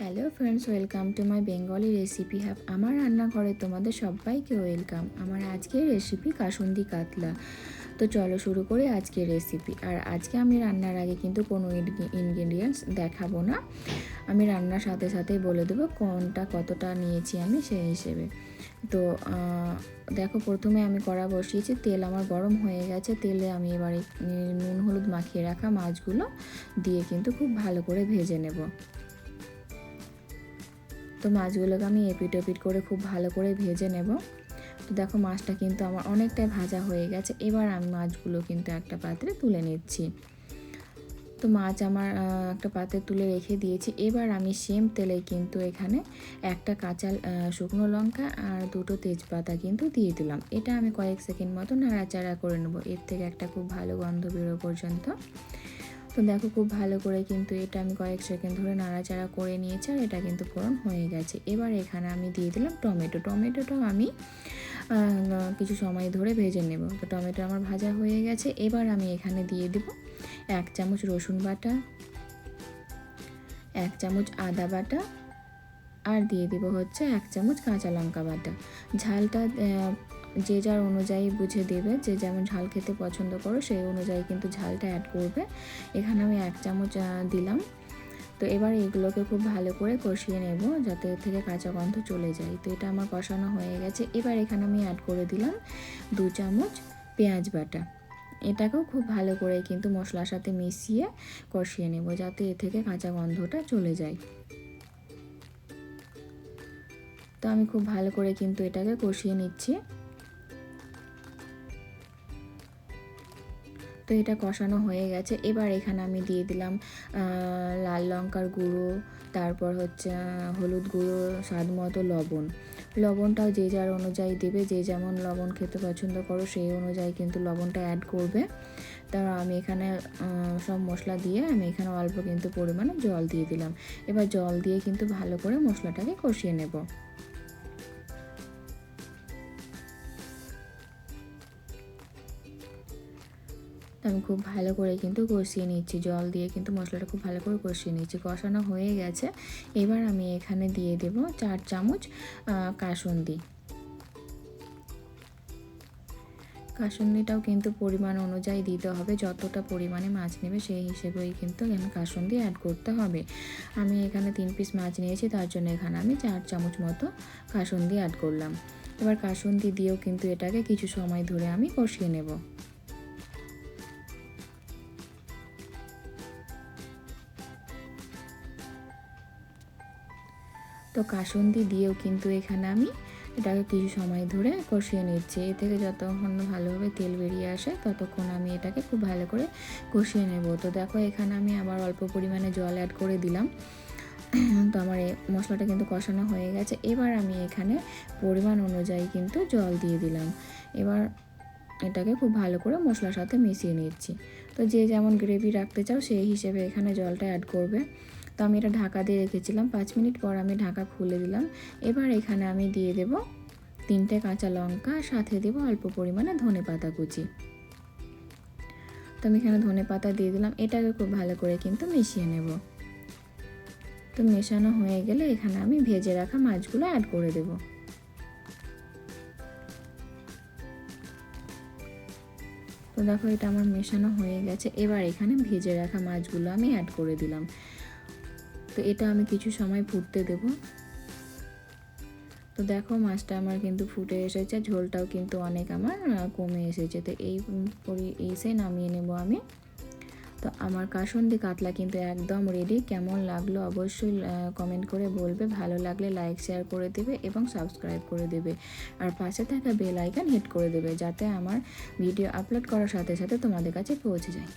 Hello friends, welcome to my Bengali recipe have. আমার রান্নাঘরে তোমাদের সবাইকে ওয়েলকাম। আমার আজকের রেসিপি কাসুন্দি কাতলা। তো চলো শুরু করি আজকের রেসিপি। আর আজকে আমি রান্নার আগে কিন্তু কোনো ইনগ্রেডিয়েন্টস দেখাবো না, আমি রান্নার সাথে সাথেই বলে দেবো কোনটা কতটা নিয়েছি আমি সেই হিসেবে। তো দেখো, প্রথমে আমি কড়া বসিয়েছি, তেল আমার গরম হয়ে গেছে। তেলে আমি এবারে নুন হলুদ মাখিয়ে রাখা মাছগুলো দিয়ে কিন্তু খুব ভালো করে ভেজে নেব। তো মাছগুলোকে আমি এপিট ওপিট করে খুব ভালো করে ভেজে নেব। তো দেখো, মাছটা কিন্তু আমার অনেকটাই ভাজা হয়ে গেছে। এবার আমি মাছগুলো কিন্তু একটা পাত্রে তুলে নিচ্ছি। তো মাছ আমার একটা পাত্রে তুলে রেখে দিয়েছি। এবার আমি সেম তেলে কিন্তু এখানে একটা কাঁচা শুকনো লঙ্কা আর দুটো তেজপাতা কিন্তু দিয়ে দিলাম। এটা আমি কয়েক সেকেন্ড মতো নাড়াচাড়া করে নেব, এর থেকে একটা খুব ভালো গন্ধ বেরো পর্যন্ত। তো দেখো, খুব ভালো করে কিন্তু এটা আমি কয়েক সেকেন্ড ধরে নাড়াচাড়া করে নিয়েছি আর এটা কিন্তু ফোড়ন হয়ে গেছে। এবার এখানে আমি দিয়ে দিলাম টমেটোটাও আমি কিছু সময় ধরে ভেজে নেব। তো টমেটো আমার ভাজা হয়ে গেছে। এবার আমি এখানে দিয়ে দেব 1 চামচ রসুন বাটা, 1 চামচ আদা বাটা, আর দিয়ে দেব হচ্ছে 1 চামচ কাঁচা লঙ্কা বাটা। ঝালটা যে যার অনুযায়ী বুঝে দেবে, যে যেমন ঝাল খেতে পছন্দ করো সেই অনুযায়ী কিন্তু ঝালটা অ্যাড করবে। এখানে আমি 1 চামচ দিলাম। তো এবার এগুলোকে খুব ভালো করে কষিয়ে নেব যাতে এর থেকে কাঁচা গন্ধ চলে যায়। তো এটা আমার কষানো হয়ে গেছে। এবার এখানে আমি অ্যাড করে দিলাম 2 চামচ পেঁয়াজ বাটা। এটাকেও খুব ভালো করে কিন্তু মশলার সাথে মিশিয়ে কষিয়ে নেব যাতে এর থেকে কাঁচা গন্ধটা চলে যায়। তো আমি খুব ভালো করে কিন্তু এটাকে কষিয়ে নিচ্ছি। তো এটা কষানো হয়ে গেছে। এবার এখানে আমি দিয়ে দিলাম লাল লঙ্কার গুঁড়ো, তারপর হচ্ছে হলুদ গুঁড়ো, স্বাদ মতো লবণটাও যে যার অনুযায়ী দেবে, যে যেমন লবণ খেতে পছন্দ করো সেই অনুযায়ী কিন্তু লবণটা অ্যাড করবে। তারপর আমি এখানে সব মশলা দিয়ে আমি এখানে অল্প কিন্তু পরিমাণে জল দিয়ে দিলাম। এবার জল দিয়ে কিন্তু ভালো করে মশলাটাকে কষিয়ে নেব। আমি খুব ভালো করে কিন্তু কষিয়ে নিচ্ছি, জল দিয়ে কিন্তু মশলাটা খুব ভালো করে কষিয়ে নিচ্ছি। কষানো হয়ে গেছে। এবার আমি এখানে দিয়ে দেব 4 চামচ কাসুন্দি। কাসুন্দিটাও কিন্তু পরিমাণ অনুযায়ী দিতে হবে, যতটা পরিমাণে মাছ নেবে সেই হিসেবেই কিন্তু এখানে কাসুন্দি অ্যাড করতে হবে। আমি এখানে 3 পিস মাছ নিয়েছি, তার জন্য এখানে আমি 4 চামচ মতো কাসুন্দি অ্যাড করলাম। এবার কাসুন্দি দিয়েও কিন্তু এটাকে কিছু সময় ধরে আমি কষিয়ে নেব। তো কাসুন্দি দিয়েও কিন্তু এখানে আমি এটাকে কিছু সময় ধরে কষিয়ে নিচ্ছি। এ থেকে যতক্ষণ ভালোভাবে তেল বেরিয়ে আসে ততক্ষণ আমি এটাকে খুব ভালো করে কষিয়ে নেব। তো দেখো, এখানে আমি আবার অল্প পরিমাণে জল অ্যাড করে দিলাম। তো আমার এই মশলাটা কিন্তু কষানো হয়ে গেছে। এবার আমি এখানে পরিমাণ অনুযায়ী কিন্তু জল দিয়ে দিলাম। এবার এটাকে খুব ভালো করে মশলার সাথে মিশিয়ে নিচ্ছি। তো যে যেমন গ্রেভি রাখতে চাও সেই হিসেবে এখানে জলটা অ্যাড করবে। তো আমি এটা ঢাকা দিয়ে রেখেছিলাম, 5 মিনিট পর আমি ঢাকা খুলে দিলাম। এবার এখানে আমি দিয়ে দেব 3টে কাঁচা লঙ্কা, সাথে দেব অল্প পরিমাণে ধনেপাতা কুচি। তো আমি এখানে ধনেপাতা দিয়ে দিলাম। এটাকে খুব ভালো করে কিন্তু মিশিয়ে নেব। তো মেশানো হয়ে গেলে এখানে আমি ভেজে রাখা মাছগুলো অ্যাড করে দেব। তো দেখো, এটা আমার মেশানো হয়ে গেছে। এবার এখানে ভেজে রাখা মাছগুলো আমি অ্যাড করে দিলাম। তো এটা আমি কিছু সময় ফুটতে দেব। তো দেখো, মাছটা আমার কিন্তু ফুটে এসেছে, ঝোলটাও কিন্তু অনেক আমার কমে এসেছে। তো এসে নামিয়ে নেব আমি। তো আমার কাসুন্দি কাতলা কিন্তু একদম রেডি। কেমন লাগলো অবশ্যই কমেন্ট করে বলবে। ভালো লাগলে লাইক শেয়ার করে দেবে এবং সাবস্ক্রাইব করে দেবে। আর পাশে থাকা বেল আইকন হিট করে দেবে যাতে আমার ভিডিও আপলোড করার সাথে সাথে তোমাদের কাছে পৌঁছে যায়।